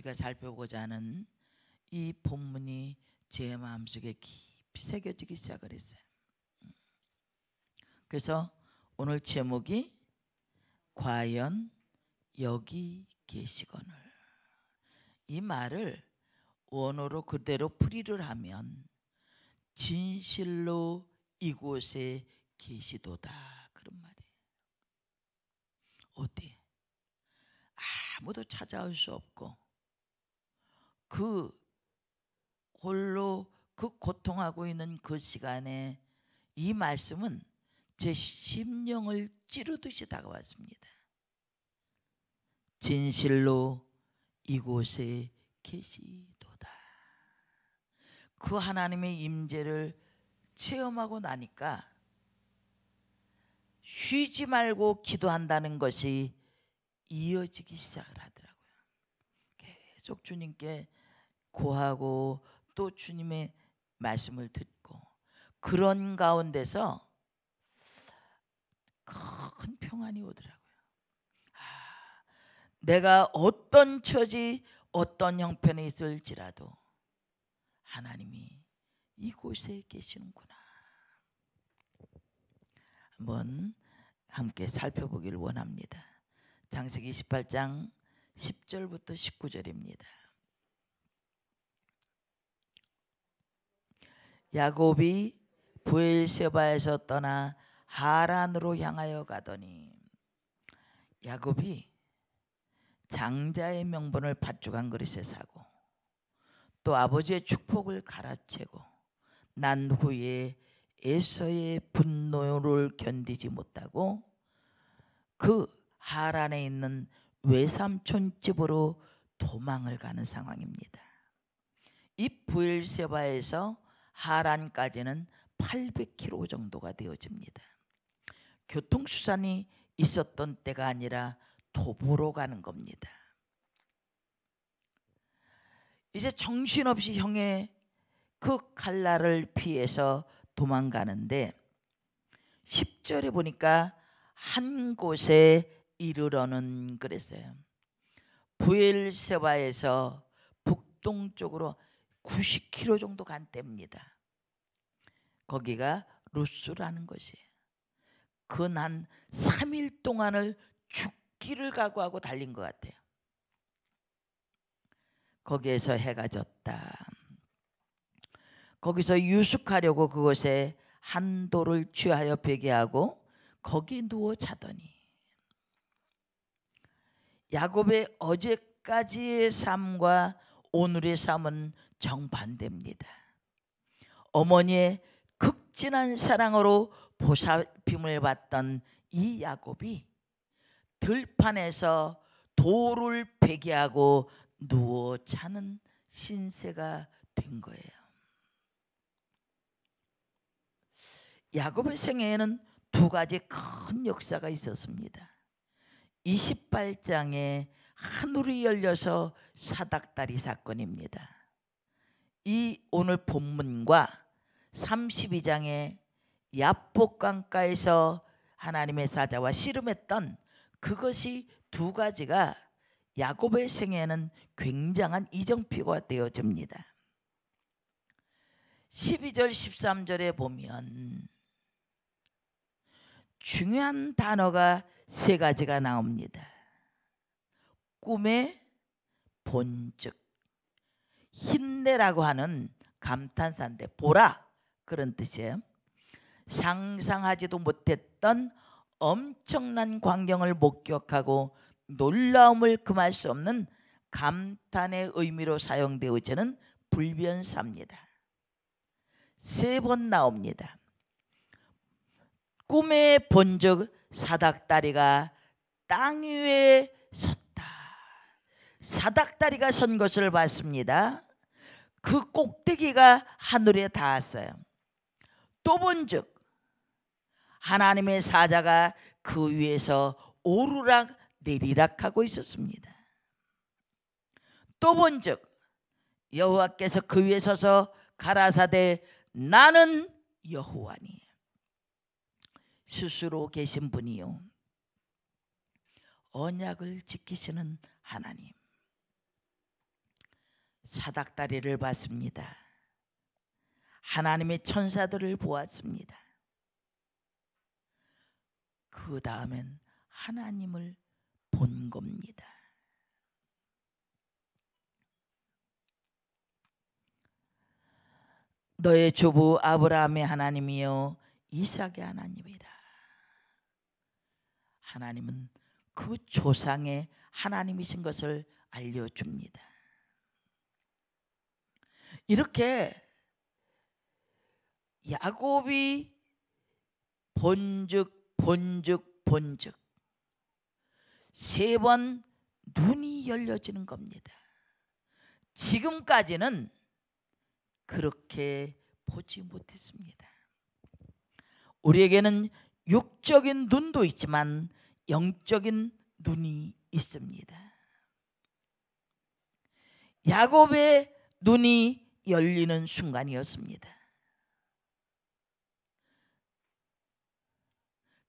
우리가 살펴보고자 하는 이 본문이 제 마음속에 깊이 새겨지기 시작을 했어요. 그래서 오늘 제목이 과연 여기 계시거늘. 이 말을 원어로 그대로 풀이를 하면 진실로 이곳에 계시도다, 그런 말이에요. 어디 아무도 찾아올 수 없고 그 홀로 그 고통하고 있는 그 시간에 이 말씀은 제 심령을 찌르듯이 다가왔습니다. 진실로 이곳에 계시도다. 그 하나님의 임재를 체험하고 나니까 쉬지 말고 기도한다는 것이 이어지기 시작을 하더라고요. 계속 주님께 구하고 또 주님의 말씀을 듣고 그런 가운데서 큰 평안이 오더라고요. 내가 어떤 처지 어떤 형편에 있을지라도 하나님이 이곳에 계시는구나. 한번 함께 살펴보기를 원합니다. 창세기 28장 10절부터 19절입니다. 야곱이 브엘세바에서 떠나 하란으로 향하여 가더니, 야곱이 장자의 명분을 팥죽 한 그릇에 사고 또 아버지의 축복을 갈아채고 난 후에 에서의 분노를 견디지 못하고 그 하란에 있는 외삼촌 집으로 도망을 가는 상황입니다. 이 브엘세바에서 하란까지는 800km 정도가 되어집니다. 교통수단이 있었던 때가 아니라 도보로 가는 겁니다. 이제 정신없이 형의 그 칼날을 피해서 도망가는데 10절에 보니까 한 곳에 이르러는 그랬어요. 브엘세바에서 북동쪽으로 90km 정도 간 때입니다. 거기가 루스라는 것이에요. 근 한 3일 동안을 죽기를 각오하고 달린 것 같아요. 거기에서 해가 졌다. 거기서 유숙하려고 그곳에 한 돌을 취하여 베개하고 거기 누워 자더니, 야곱의 어제까지의 삶과 오늘의 삶은 정반대입니다. 어머니의 극진한 사랑으로 보살핌을 받던 이 야곱이 들판에서 돌을 베개하고 누워 자는 신세가 된 거예요. 야곱의 생애에는 두 가지 큰 역사가 있었습니다. 28장에 하늘이 열려서 사닥다리 사건입니다. 이 오늘 본문과 32장에 야복강가에서 하나님의 사자와 씨름했던 그것이 두 가지가 야곱의 생애에는 굉장한 이정표가 되어집니다. 12절 13절에 보면 중요한 단어가 세 가지가 나옵니다. 꿈의 본즉, 힘내라고 하는 감탄사인데 보라, 그런 뜻이에요. 상상하지도 못했던 엄청난 광경을 목격하고 놀라움을 금할 수 없는 감탄의 의미로 사용되어지는 불변사입니다. 3번 나옵니다. 꿈의 본즉, 사닥다리가 땅 위에 섰다. 사닥다리가 선 것을 봤습니다. 그 꼭대기가 하늘에 닿았어요. 또 본즉, 하나님의 사자가 그 위에서 오르락 내리락 하고 있었습니다. 또 본즉, 여호와께서 그 위에 서서 가라사대 나는 여호와니, 스스로 계신 분이요 언약을 지키시는 하나님. 사닥다리를 봤습니다. 하나님의 천사들을 보았습니다. 그 다음엔 하나님을 본 겁니다. 너의 조부 아브라함의 하나님이요 이삭의 하나님이라. 하나님은 그 조상의 하나님이신 것을 알려줍니다. 이렇게 야곱이 본즉 세 번 눈이 열려지는 겁니다. 지금까지는 그렇게 보지 못했습니다. 우리에게는 육적인 눈도 있지만 영적인 눈이 있습니다. 야곱의 눈이 열리는 순간이었습니다.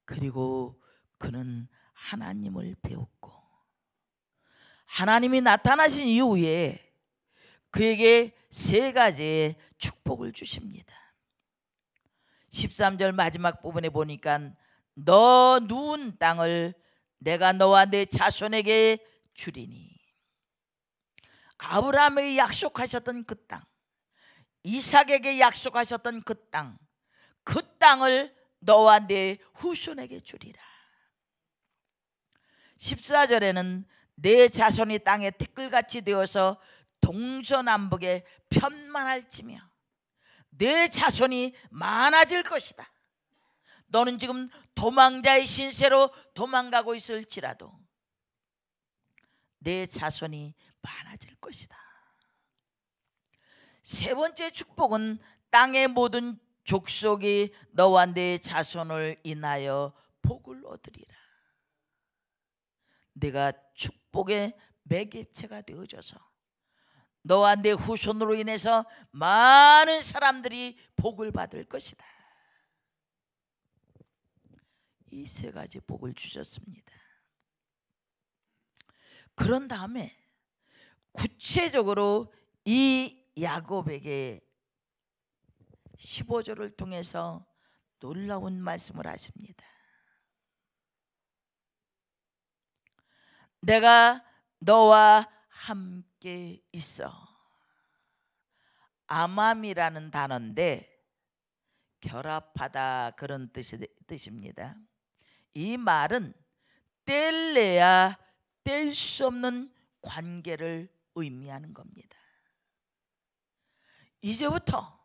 그리고 그는 하나님을 배웠고 하나님이 나타나신 이후에 그에게 세 가지의 축복을 주십니다. 13절 마지막 부분에 보니까 너 누운 땅을 내가 너와 내 자손에게 주리니. 아브라함에게 약속하셨던 그 땅, 이삭에게 약속하셨던 그 땅, 그 땅을 너와 내 후손에게 주리라. 14절에는 내 자손이 땅에 티끌같이 되어서 동서남북에 편만할지며 내 자손이 많아질 것이다. 너는 지금 도망자의 신세로 도망가고 있을지라도 내 자손이 많아질 것이다. 세 번째 축복은 땅의 모든 족속이 너와 내 자손을 인하여 복을 얻으리라. 내가 축복의 매개체가 되어줘서 너와 내 후손으로 인해서 많은 사람들이 복을 받을 것이다. 이 세 가지 복을 주셨습니다. 그런 다음에 구체적으로 이 야곱에게 15절을 통해서 놀라운 말씀을 하십니다. 내가 너와 함께 있어. 아맘이라는 단어인데 결합하다 그런 뜻입니다. 이 말은 뗄래야 뗄 수 없는 관계를 의미하는 겁니다. 이제부터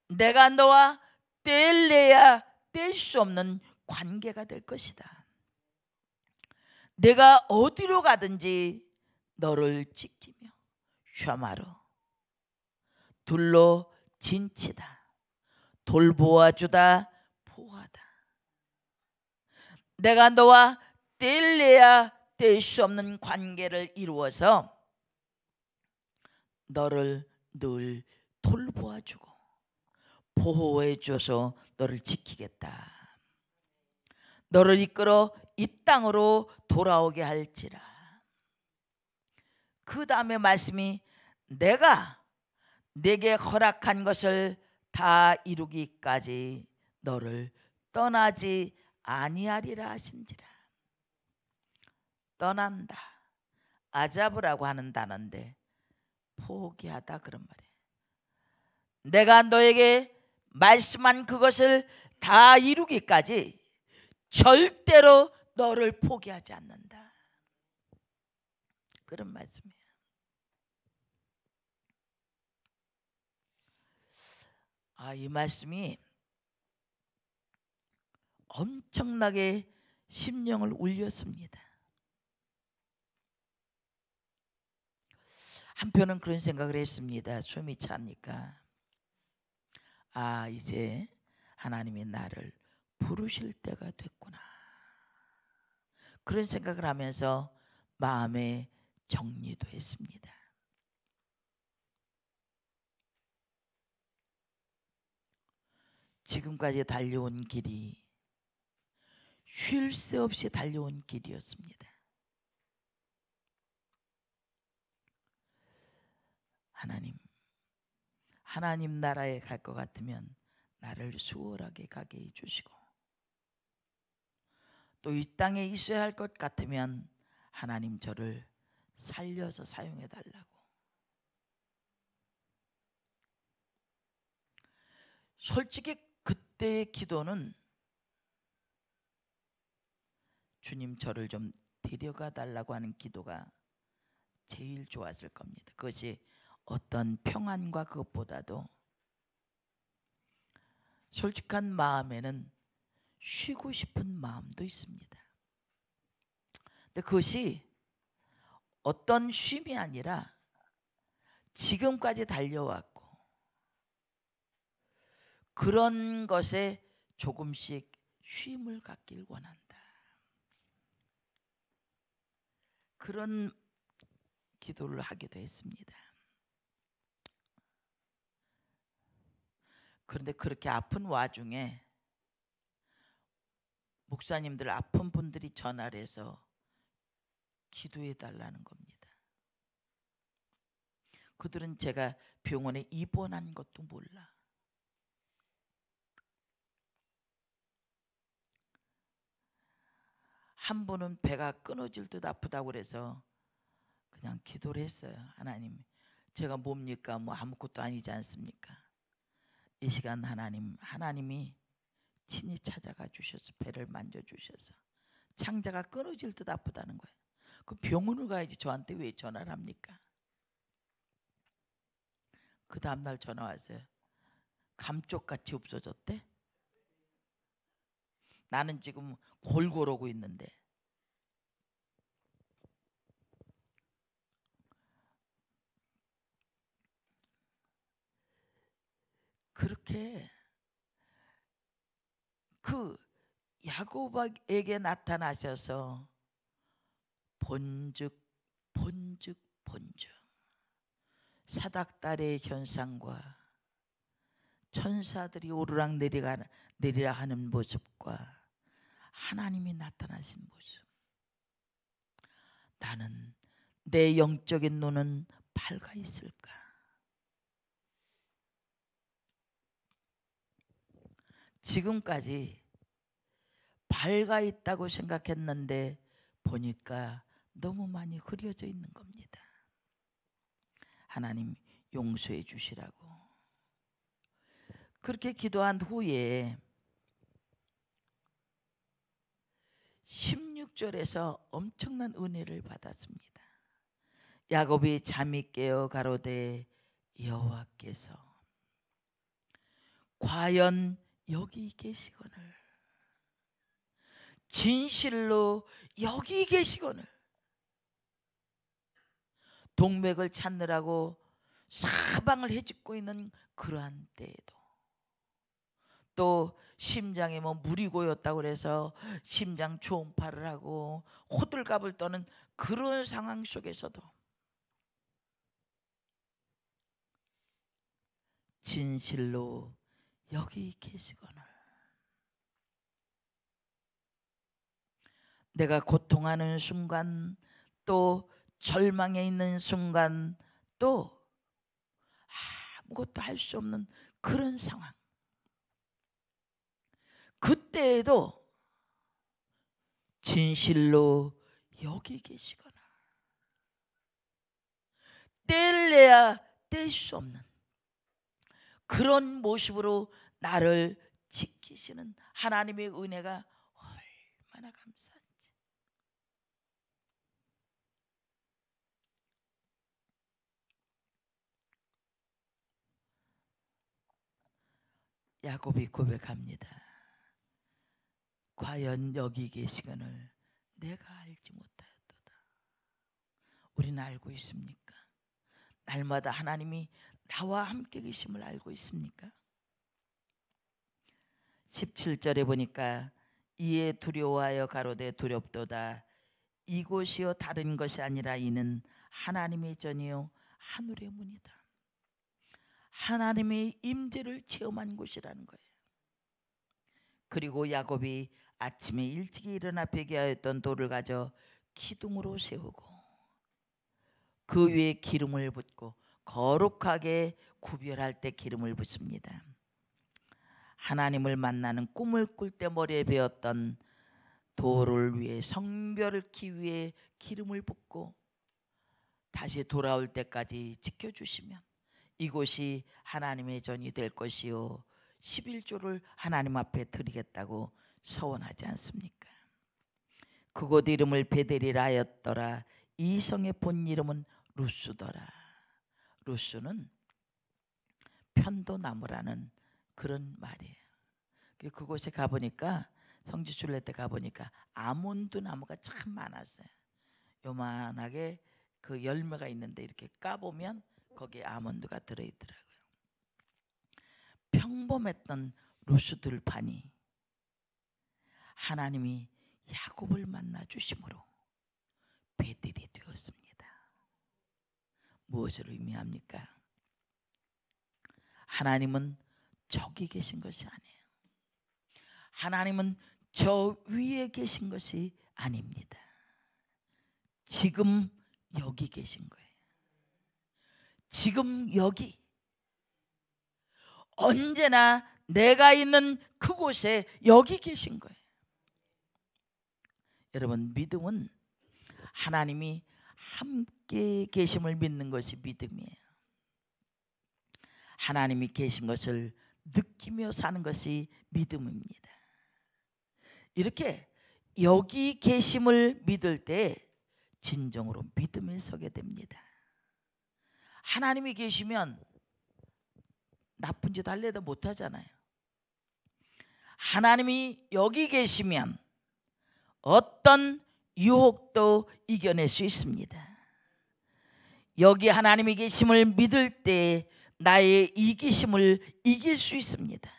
내가 너와 뗄래야 뗄 수 없는 관계가 될 것이다. 내가 어디로 가든지 너를 지키며 샤마로 둘로 진치다, 돌보아주다, 보호하다. 내가 너와 뗄래야 뗄 수 없는 관계를 이루어서 너를 늘 돌보아주고 보호해줘서 너를 지키겠다. 너를 이끌어 이 땅으로 돌아오게 할지라. 그 다음에 말씀이 내가 내게 허락한 것을 다 이루기까지 너를 떠나지 아니하리라 하신지라. 떠난다, 아자브라고 하는 단어인데 포기하다 그런 말이에요. 내가 너에게 말씀한 그것을 다 이루기까지 절대로 너를 포기하지 않는다. 그런 말씀이에요. 이 말씀이 엄청나게 심령을 울렸습니다. 한편은 그런 생각을 했습니다. 숨이 차니까 이제 하나님이 나를 부르실 때가 됐구나. 그런 생각을 하면서 마음에 정리도 했습니다. 지금까지 달려온 길이 쉴 새 없이 달려온 길이었습니다. 하나님 나라에 갈 것 같으면 나를 수월하게 가게 해주시고, 또 이 땅에 있어야 할 것 같으면 하나님 저를 살려서 사용해 달라고. 솔직히 그때의 기도는 주님 저를 좀 데려가 달라고 하는 기도가 제일 좋았을 겁니다. 그것이 어떤 평안과 그것보다도 솔직한 마음에는 쉬고 싶은 마음도 있습니다. 근데 그것이 어떤 쉼이 아니라 지금까지 달려왔고 그런 것에 조금씩 쉼을 갖길 원한다. 그런 기도를 하기도 했습니다. 그런데 그렇게 아픈 와중에 목사님들, 아픈 분들이 전화를 해서 기도해 달라는 겁니다. 그들은 제가 병원에 입원한 것도 몰라. 한 분은 배가 끊어질 듯 아프다고 그래서 그냥 기도를 했어요. 하나님, 제가 뭡니까? 뭐 아무것도 아니지 않습니까? 이 시간 하나님이 친히 찾아가 주셔서 배를 만져주셔서 창자가 끊어질 듯 아프다는 거예요. 그 병원을 가야지 저한테 왜 전화를 합니까? 그 다음날 전화 왔어요. 감쪽같이 없어졌대. 나는 지금 골골 오고 있는데. 그렇게 그 야곱에게 나타나셔서 본즉 사닥달의 현상과 천사들이 오르락 내리락 하는 모습과 하나님이 나타나신 모습, 나는 내 영적인 눈은 밝아 있을까? 지금까지 밝아 있다고 생각했는데 보니까 너무 많이 흐려져 있는 겁니다. 하나님 용서해 주시라고. 그렇게 기도한 후에 16절에서 엄청난 은혜를 받았습니다. 야곱이 잠이 깨어 가로되 여호와께서 과연 여기 계시거늘, 진실로 여기 계시거늘. 동맥을 찾느라고 사방을 헤집고 있는 그러한 때에도, 또 심장에 뭐 물이 고였다고 그래서 심장 초음파를 하고 호들갑을 떠는 그런 상황 속에서도 진실로 여기 계시거늘, 내가 고통하는 순간, 또 절망에 있는 순간, 또 아무것도 할 수 없는 그런 상황, 그때에도 진실로 여기 계시거나 뗄래야 뗄 수 없는 그런 모습으로 나를 지키시는 하나님의 은혜가 얼마나 감사한지. 야곱이 고백합니다. 과연 여기 계시거늘 내가 알지 못하였도다. 우리는 알고 있습니까? 날마다 하나님이 나와 함께 계심을 알고 있습니까? 17절에 보니까 이에 두려워하여 가로되 두렵도다. 이곳이요 다른 것이 아니라 이는 하나님의 전이요 하늘의 문이다. 하나님의 임재를 체험한 곳이라는 거예요. 그리고 야곱이 아침에 일찍 일어나 베개하였던 돌을 가져 기둥으로 세우고 그 위에 기름을 붓고 거룩하게 구별할 때 기름을 붓습니다. 하나님을 만나는 꿈을 꿀 때 머리에 베었던 도를 위해 성별을 기 위해 기름을 붓고 다시 돌아올 때까지 지켜주시면 이곳이 하나님의 전이 될 것이요 11조를 하나님 앞에 드리겠다고 서원하지 않습니까? 그곳 이름을 베델이라 하였더라. 이 성의 본 이름은 루스더라. 루스는 편도나무라는 그런 말이에요. 그곳에 가보니까 성지순례 때 가보니까 아몬드 나무가 참 많았어요. 요만하게 그 열매가 있는데 이렇게 까보면 거기에 아몬드가 들어있더라고요. 평범했던 루스 들판이 하나님이 야곱을 만나 주심으로 베델이 되었습니다. 무엇을 의미합니까? 하나님은 저기 계신 것이 아니에요. 하나님은 저 위에 계신 것이 아닙니다. 지금 여기 계신 거예요. 지금 여기 언제나 내가 있는 그곳에 여기 계신 거예요. 여러분, 믿음은 하나님이 함께 계심을 믿는 것이 믿음이에요. 하나님이 계신 것을 느끼며 사는 것이 믿음입니다. 이렇게 여기 계심을 믿을 때 진정으로 믿음에 서게 됩니다. 하나님이 계시면 나쁜 짓 할래도 못하잖아요. 하나님이 여기 계시면 어떤 유혹도 이겨낼 수 있습니다. 여기 하나님이 계심을 믿을 때 나의 이기심을 이길 수 있습니다.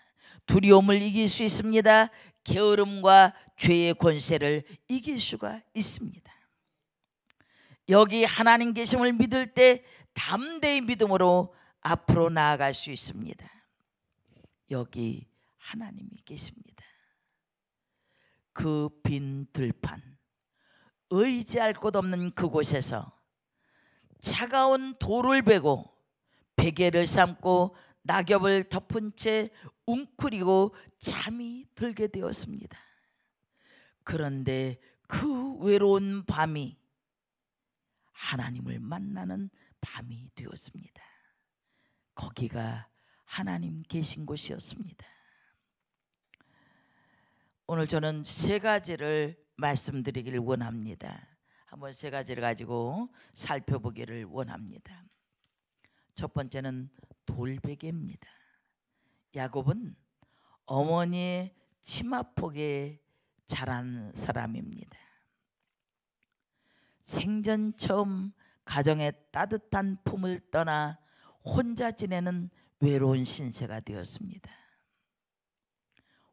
두려움을 이길 수 있습니다. 게으름과 죄의 권세를 이길 수가 있습니다. 여기 하나님 계심을 믿을 때 담대히 믿음으로 앞으로 나아갈 수 있습니다. 여기 하나님이 계십니다. 그 빈 들판, 의지할 곳 없는 그곳에서 차가운 돌을 베고 베개를 삼고 낙엽을 덮은 채 웅크리고 잠이 들게 되었습니다. 그런데 그 외로운 밤이 하나님을 만나는 밤이 되었습니다. 거기가 하나님 계신 곳이었습니다. 오늘 저는 세 가지를 말씀드리기를 원합니다. 한번 세 가지를 가지고 살펴보기를 원합니다. 첫 번째는 돌베개입니다. 야곱은 어머니의 치마폭에 자란 사람입니다. 생전 처음 가정의 따뜻한 품을 떠나 혼자 지내는 외로운 신세가 되었습니다.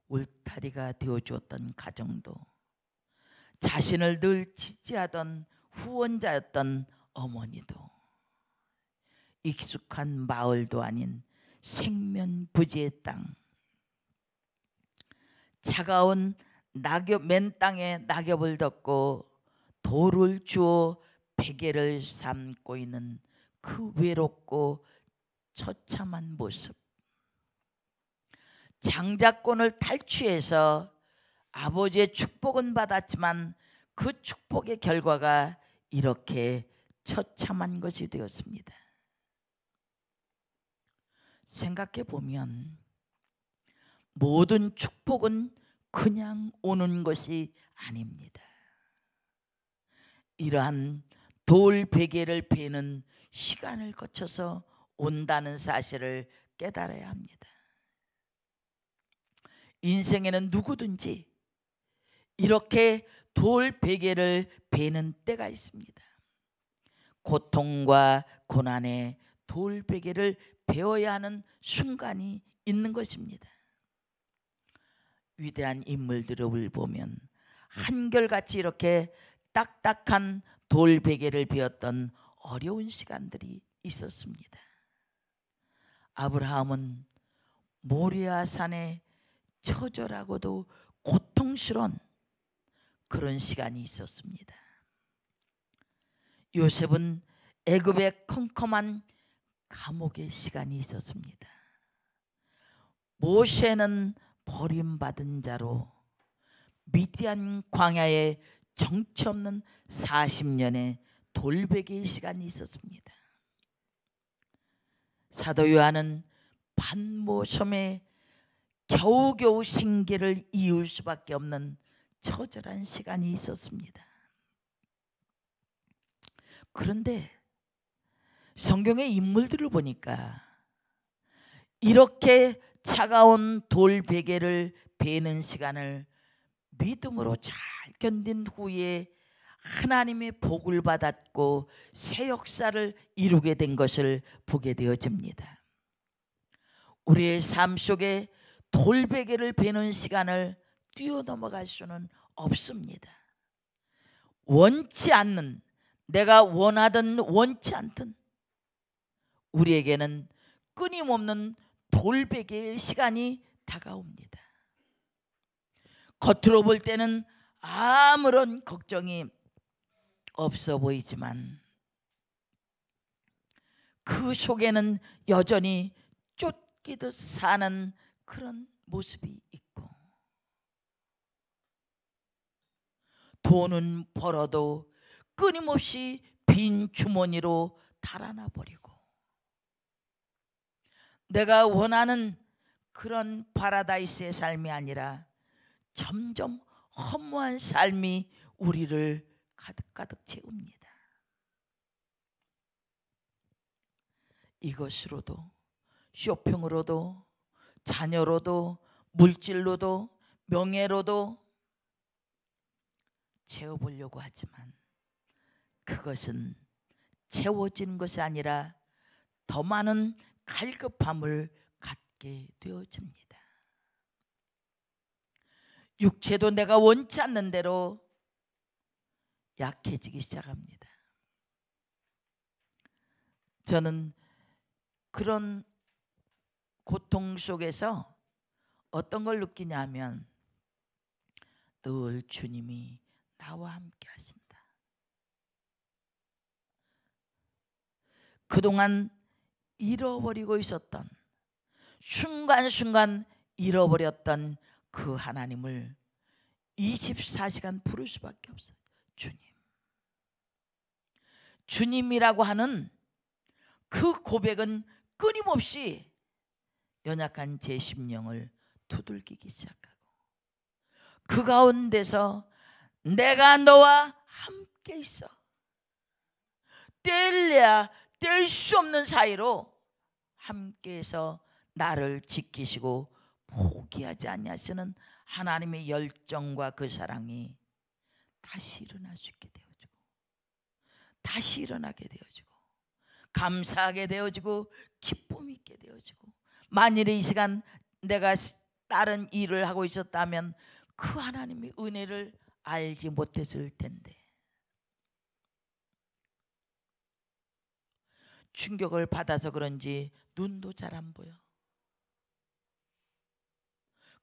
울타리가 되어주었던 가정도, 자신을 늘 지지하던 후원자였던 어머니도, 익숙한 마을도 아닌 생면부지의 땅, 차가운 맨 땅에 낙엽을 덮고 돌을 주어 베개를 삼고 있는 그 외롭고 처참한 모습, 장자권을 탈취해서 아버지의 축복은 받았지만 그 축복의 결과가 이렇게 처참한 것이 되었습니다. 생각해 보면 모든 축복은 그냥 오는 것이 아닙니다. 이러한 돌 베개를 베는 시간을 거쳐서 온다는 사실을 깨달아야 합니다. 인생에는 누구든지 이렇게 돌 베개를 베는 때가 있습니다. 고통과 고난의 돌 베개를 베어야 하는 순간이 있는 것입니다. 위대한 인물들을 보면 한결같이 이렇게 딱딱한 돌 베개를 베었던 어려운 시간들이 있었습니다. 아브라함은 모리아 산에 처절하고도 고통스러운 그런 시간이 있었습니다. 요셉은 애굽의 컴컴한 감옥의 시간이 있었습니다. 모세는 버림받은 자로 미디안 광야에 정처 없는 40년의 돌베개의 시간이 있었습니다. 사도 요한은 반모섬에 겨우겨우 생계를 이을 수밖에 없는 처절한 시간이 있었습니다. 그런데 성경의 인물들을 보니까 이렇게 차가운 돌베개를 베는 시간을 믿음으로 잘 견딘 후에 하나님의 복을 받았고 새 역사를 이루게 된 것을 보게 되어집니다. 우리의 삶 속에 돌베개를 베는 시간을 뛰어넘어갈 수는 없습니다. 원치 않는, 내가 원하든 원치 않든 우리에게는 끊임없는 돌베개의 시간이 다가옵니다. 겉으로 볼 때는 아무런 걱정이 없어 보이지만 그 속에는 여전히 쫓기듯 사는 그런 모습이 있고, 돈은 벌어도 끊임없이 빈 주머니로 달아나 버리고, 내가 원하는 그런 파라다이스의 삶이 아니라 점점 허무한 삶이 우리를 가득가득 채웁니다. 이것으로도, 쇼핑으로도, 자녀로도, 물질로도, 명예로도 채워보려고 하지만 그것은 채워지는 것이 아니라 더 많은 갈급함을 갖게 되어집니다. 육체도 내가 원치 않는 대로 약해지기 시작합니다. 저는 그런 고통 속에서 어떤 걸 느끼냐면 늘 주님이 나와 함께 하신다. 그동안 잃어버리고 있었던, 순간순간 잃어버렸던 그 하나님을 24시간 부를 수밖에 없어요. 주님. 주님이라고 하는 그 고백은 끊임없이 연약한 제 심령을 두들기기 시작하고, 그 가운데서 내가 너와 함께 있어, 뗄래야 뗄 수 없는 사이로 함께해서 나를 지키시고 포기하지 아니하시는 하나님의 열정과 그 사랑이 다시 일어날 수 있게 되어지고, 다시 일어나게 되어지고, 감사하게 되어지고, 기쁨 있게 되어지고, 만일에 이 시간 내가 다른 일을 하고 있었다면 그 하나님의 은혜를 알지 못했을 텐데, 충격을 받아서 그런지 눈도 잘 안 보여.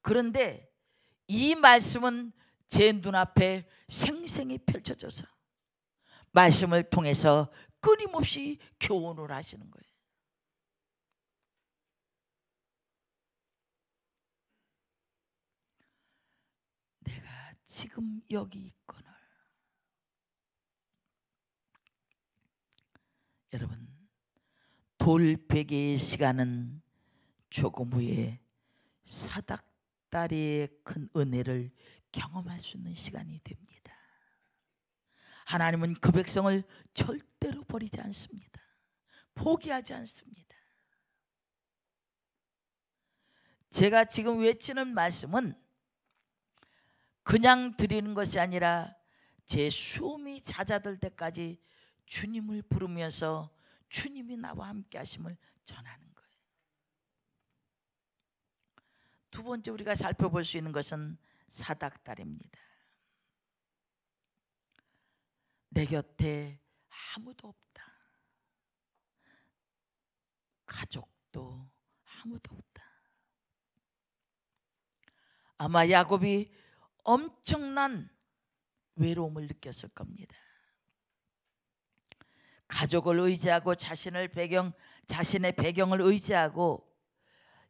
그런데 이 말씀은 제 눈앞에 생생히 펼쳐져서 말씀을 통해서 끊임없이 교훈을 하시는 거예요. 내가 지금 여기 있거늘, 여러분, 돌베개의 시간은 조금 후에 사닥다리의 큰 은혜를 경험할 수 있는 시간이 됩니다. 하나님은 그 백성을 절대로 버리지 않습니다. 포기하지 않습니다. 제가 지금 외치는 말씀은 그냥 드리는 것이 아니라 제 숨이 잦아들 때까지 주님을 부르면서 주님이 나와 함께 하심을 전하는 거예요. 두 번째 우리가 살펴볼 수 있는 것은 사닥다리입니다. 내 곁에 아무도 없다. 가족도 아무도 없다. 아마 야곱이 엄청난 외로움을 느꼈을 겁니다. 가족을 의지하고 자신의 배경을 의지하고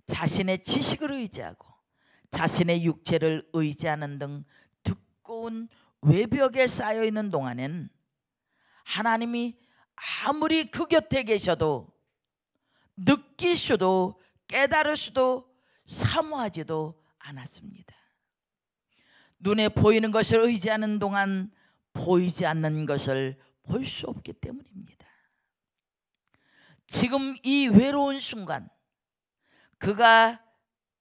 자신의 지식을 의지하고 자신의 육체를 의지하는 등 두꺼운 외벽에 쌓여 있는 동안엔 하나님이 아무리 그 곁에 계셔도 느낄 수도 깨달을 수도 사모하지도 않았습니다. 눈에 보이는 것을 의지하는 동안 보이지 않는 것을 볼 수 없기 때문입니다. 지금 이 외로운 순간 그가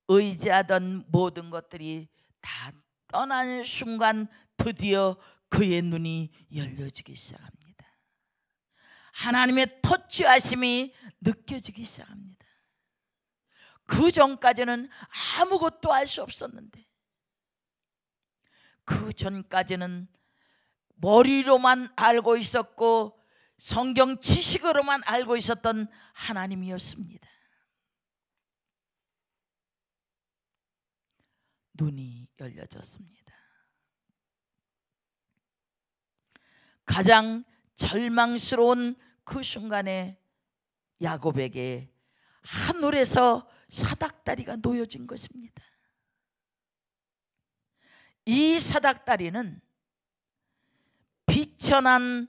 의지하던 모든 것들이 다 떠나는 순간 드디어 그의 눈이 열려지기 시작합니다. 하나님의 터치하심이 느껴지기 시작합니다. 그 전까지는 아무것도 알 수 없었는데, 그 전까지는 머리로만 알고 있었고 성경 지식으로만 알고 있었던 하나님이었습니다. 눈이 열려졌습니다. 가장 절망스러운 그 순간에 야곱에게 하늘에서 사닥다리가 놓여진 것입니다. 이 사닥다리는 비천한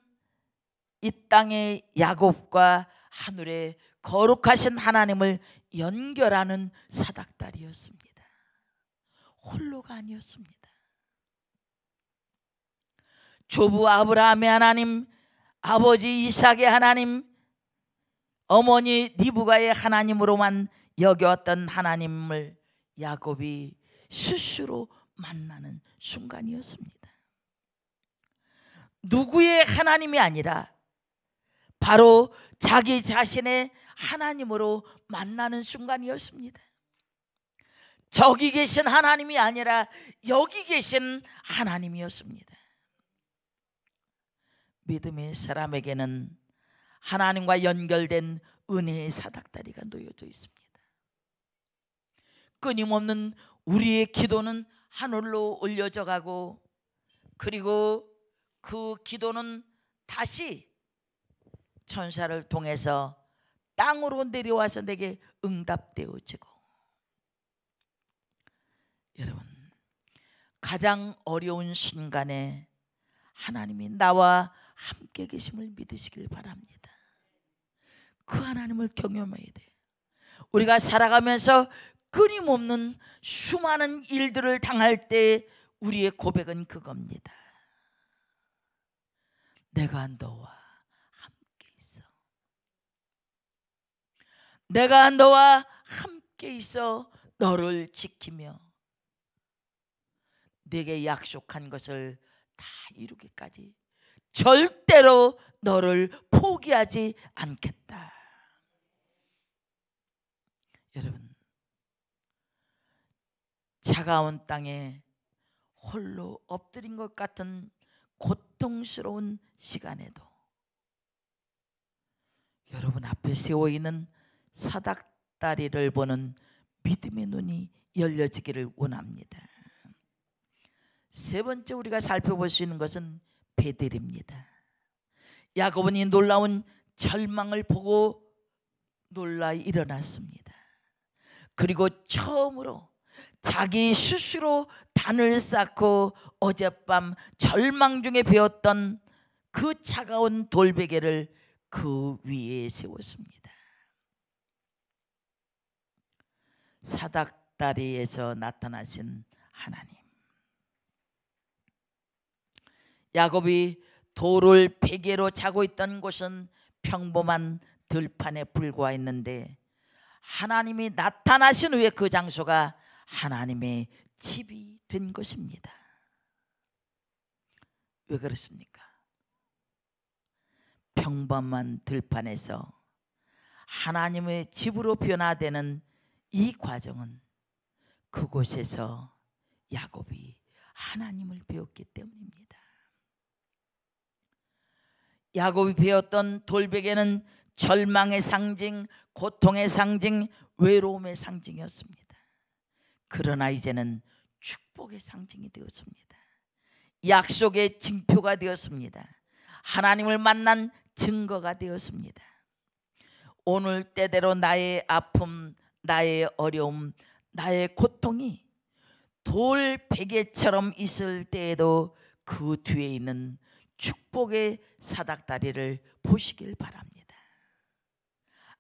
이 땅의 야곱과 하늘의 거룩하신 하나님을 연결하는 사닥다리였습니다. 홀로가 아니었습니다. 조부 아브라함의 하나님, 아버지 이삭의 하나님, 어머니 리브가의 하나님으로만 여겨왔던 하나님을 야곱이 스스로 만나는 순간이었습니다. 누구의 하나님이 아니라 바로 자기 자신의 하나님으로 만나는 순간이었습니다. 저기 계신 하나님이 아니라 여기 계신 하나님이었습니다. 믿음의 사람에게는 하나님과 연결된 은혜의 사닥다리가 놓여져 있습니다. 끊임없는 우리의 기도는 하늘로 올려져 가고, 그리고 그 기도는 다시 천사를 통해서 땅으로 내려와서 내게 응답되어지고, 여러분, 가장 어려운 순간에 하나님이 나와 함께 계심을 믿으시길 바랍니다. 그 하나님을 경험해야 돼요. 우리가 살아가면서 끊임없는 수많은 일들을 당할 때 우리의 고백은 그겁니다. 내가 너와 함께 있어. 내가 너와 함께 있어 너를 지키며 내게 약속한 것을 다 이루기까지 절대로 너를 포기하지 않겠다. 여러분, 차가운 땅에 홀로 엎드린 것 같은 고통스러운 시간에도 여러분 앞에 세워있는 사닥다리를 보는 믿음의 눈이 열려지기를 원합니다. 세 번째 우리가 살펴볼 수 있는 것은 베델입니다. 야곱은 이 놀라운 절망을 보고 놀라 일어났습니다. 그리고 처음으로 자기 스스로 단을 쌓고 어젯밤 절망 중에 베었던 그 차가운 돌베개를 그 위에 세웠습니다. 사닥다리에서 나타나신 하나님, 야곱이 돌을 베개로 자고 있던 곳은 평범한 들판에 불과했는데 하나님이 나타나신 후에 그 장소가 하나님의 집이 된 것입니다. 왜 그렇습니까? 평범한 들판에서 하나님의 집으로 변화되는 이 과정은 그곳에서 야곱이 하나님을 배웠기 때문입니다. 야곱이 배웠던 돌베개는 절망의 상징, 고통의 상징, 외로움의 상징이었습니다. 그러나 이제는 축복의 상징이 되었습니다. 약속의 징표가 되었습니다. 하나님을 만난 증거가 되었습니다. 오늘 때대로 나의 아픔, 나의 어려움, 나의 고통이 돌 베개처럼 있을 때에도 그 뒤에 있는 축복의 사닥다리를 보시길 바랍니다.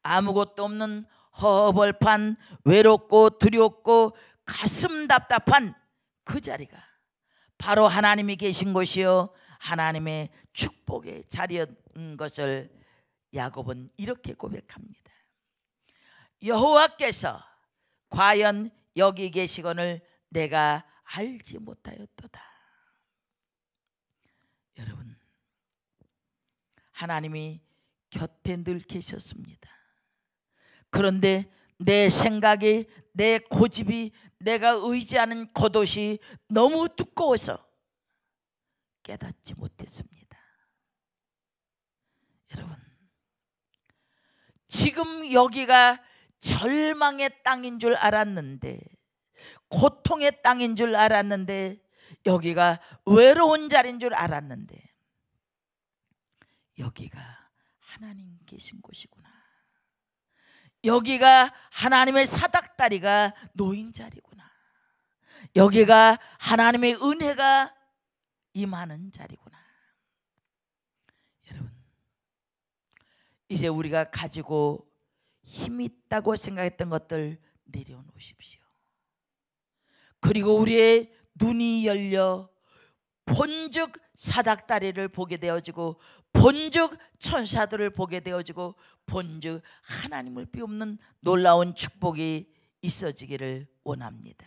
아무것도 없는 허벌판, 외롭고 두렵고 가슴 답답한 그 자리가 바로 하나님이 계신 곳이요 하나님의 축복의 자리인 것을 야곱은 이렇게 고백합니다. 여호와께서 과연 여기 계시거늘 내가 알지 못하였도다. 여러분, 하나님이 곁에 늘 계셨습니다. 그런데 내 생각이, 내 고집이, 내가 의지하는 겉옷이 너무 두꺼워서 깨닫지 못했습니다. 여러분, 지금 여기가 절망의 땅인 줄 알았는데, 고통의 땅인 줄 알았는데, 여기가 외로운 자리인 줄 알았는데, 여기가 하나님 계신 곳이구나. 여기가 하나님의 사닥다리가 놓인 자리구나. 여기가 하나님의 은혜가 임하는 자리구나. 여러분, 이제 우리가 가지고 힘 있다고 생각했던 것들 내려놓으십시오. 그리고 우리의 눈이 열려 본즉 사닥다리를 보게 되어지고, 본즉 천사들을 보게 되어지고, 본즉 하나님을 비웃는 놀라운 축복이 있어지기를 원합니다.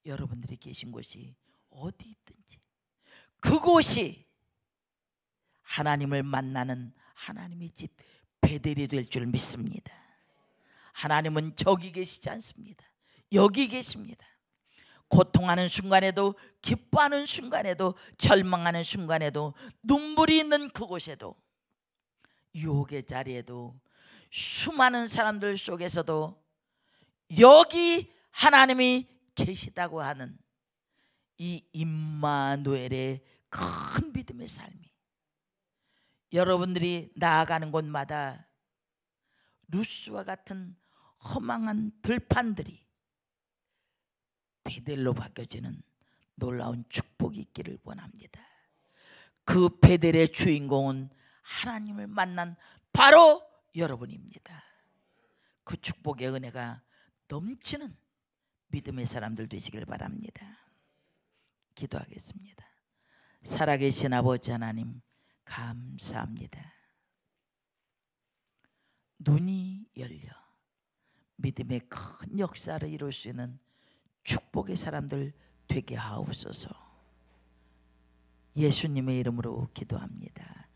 여러분들이 계신 곳이 어디 있든지 그곳이 하나님을 만나는 하나님의 집 베델이 될 줄 믿습니다. 하나님은 저기 계시지 않습니다. 여기 계십니다. 고통하는 순간에도, 기뻐하는 순간에도, 절망하는 순간에도, 눈물이 있는 그곳에도, 유혹의 자리에도, 수많은 사람들 속에서도 여기 하나님이 계시다고 하는 이 임마누엘의 큰 믿음의 삶이 여러분들이 나아가는 곳마다 루스와 같은 허망한 들판들이 베델로 바뀌어지는 놀라운 축복이 있기를 원합니다. 그 베델의 주인공은 하나님을 만난 바로 여러분입니다. 그 축복의 은혜가 넘치는 믿음의 사람들 되시길 바랍니다. 기도하겠습니다. 살아계신 아버지 하나님, 감사합니다. 눈이 열려 믿음의 큰 역사를 이룰 수 있는 축복의 사람들 되게 하옵소서. 예수님의 이름으로 기도합니다.